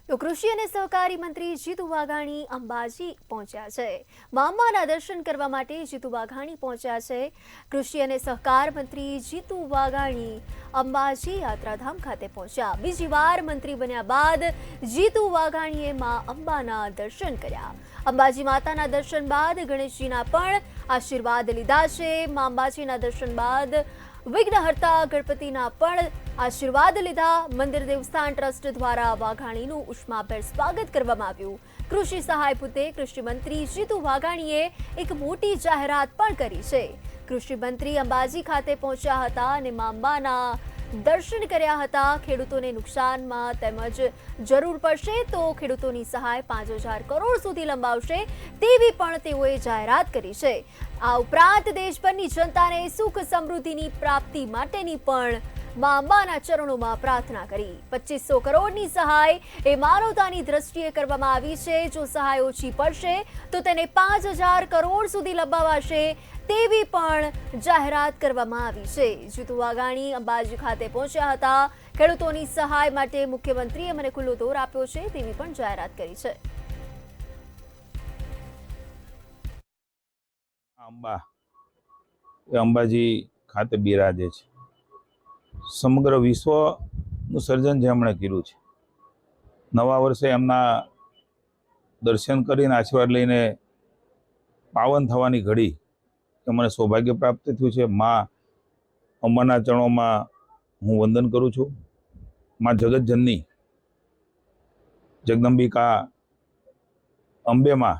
તો કૃષિ અને સહકારી મંત્રી જીતુ વાઘાણી અંબાજી પહોંચ્યા છે। મામાના દર્શન કરવા માટે જીતુ વાઘાણી પહોંચ્યા છે। કૃષિ અને સહકાર મંત્રી જીતુ વાઘાણી અંબાજી યાત્રાધામ ખાતે પહોંચ્યા। બીજી વાર મંત્રી બન્યા બાદ જીતુ વાઘાણીએ માં અંબાના દર્શન કર્યા। અંબાજી માતાના દર્શન બાદ ગણેશજીના પણ આશીર્વાદ લીધા છે। માં અંબાજીના દર્શન બાદ વિઘ્નહર્તા ગણપતિના પણ આશીર્વાદ લીધા। મંદિર દેવસ્થાન ટ્રસ્ટ દ્વારા વાઘાણીનું ઉષ્માભેર સ્વાગત કરવામાં આવ્યું। કૃષિ સહાય પુતે કૃષિ મંત્રી જીતુ વાઘાણીએ એક મોટી જાહેરાત પણ કરી છે। કૃષિ મંત્રી અંબાજી ખાતે પહોંચ્યા હતા અને મા અંબાના દર્શન કર્યા હતા। ખેડૂતોને નુકસાનમાં તેમજ જરૂર પડશે તો ખેડૂતોની સહાય 5,000 કરોડ સુધી લંબાવશે તેવી પણ તેઓએ જાહેરાત કરી છે। આ ઉપરાંત દેશભરની જનતાને સુખ સમૃદ્ધિની પ્રાપ્તિ માટેની પણ મા અંબાના ચરણોમાં પ્રાર્થના કરી। 2500 કરોડની સહાય એ માનવતાની દ્રષ્ટિએ કરવામાં આવી છે। જો સહાય ઓછી પડશે તો તેને 5,000 કરોડ સુધી લંબાવાશે તેવી પણ જાહેરાત કરવામાં આવી છે। જીતુ વાઘાણી અંબાજી ખાતે પહોંચ્યા હતા। ખેડૂતોની સહાય માટે મુખ્યમંત્રીએ મને ખુલ્લો દોર આપ્યો છે તેવી પણ જાહેરાત કરી છે। અંબાજી ખાતે બિરાજે છે। સમગ્ર વિશ્વનું સર્જન જેમણે કર્યું છે। નવા વર્ષે એમના દર્શન કરીને આશીર્વાદ લઈને પાવન થવાની ઘડી મને સૌભાગ્ય પ્રાપ્ત થયું છે। માં અંબાના ચરણોમાં હું વંદન કરું છું। માં જગતજનની જગદંબિકા અંબે માં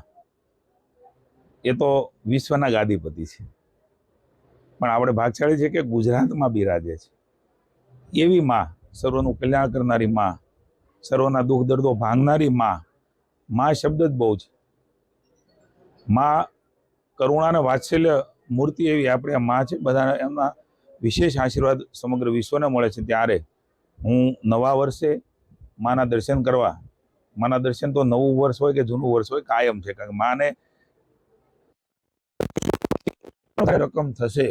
એ તો વિશ્વના ગાદીપતિ છે, પણ આપણે ભાગશાળી છે કે ગુજરાતમાં બિરાજે છે। એવી માં, સર્વનું કલ્યાણ કરનારી માં, સર્વના દુઃખ દર્દો ભાંગનારી માં શબ્દ જ બહુ છે। માં કરુણા અને વાત્સલ્ય મૂર્તિ એવી આપણે આ માં છે। બધાને એમના વિશેષ આશીર્વાદ સમગ્ર વિશ્વને મળે છે। ત્યારે હું નવા વર્ષે માના દર્શન કરવા, માના દર્શન તો નવું વર્ષ હોય કે જૂનું વર્ષ હોય કાયમ છે, કારણ કે માને રકમ થશે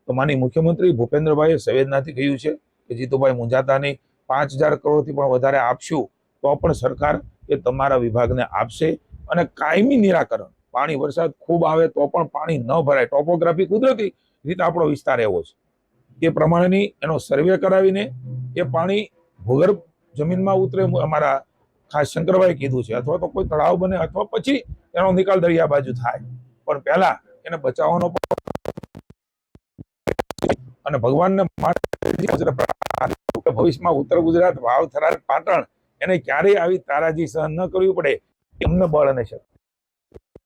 તો માની મુખ્યમંત્રી ભૂપેન્દ્રભાઈએ સંવેદનાથી કહ્યું છે કે જીતુભાઈ મુંજાતાની 5,000 કરોડથી પણ વધારે આપશું તો પણ સરકાર એ તમારા વિભાગને આપશે અને કાયમી નિરાકરણ, પાણી વરસાદ ખૂબ આવે તો પણ પાણી ન ભરાય, ટોપોગ્રાફી કુદરતી રીતે આપણો વિસ્તાર એવો છે, એ પ્રમાણેની એનો સર્વે કરાવીને એ પાણી ભૂગર્ભ જમીનમાં ઉતરે, અમારા ખાસ શંકરભાઈ કીધું છે, અથવા તો કોઈ તળાવ બને અથવા પછી એનો નિકાલ દરિયા બાજુ થાય, પણ પહેલા એને બચાવવાનો અને ભગવાનને ભવિષ્યમાં ઉત્તર ગુજરાત, વાવ, થરાદ, પાટણ એને ક્યારેય આવી તારાજી સહન ન કરવી પડે, એમને બળ અને શક્તિ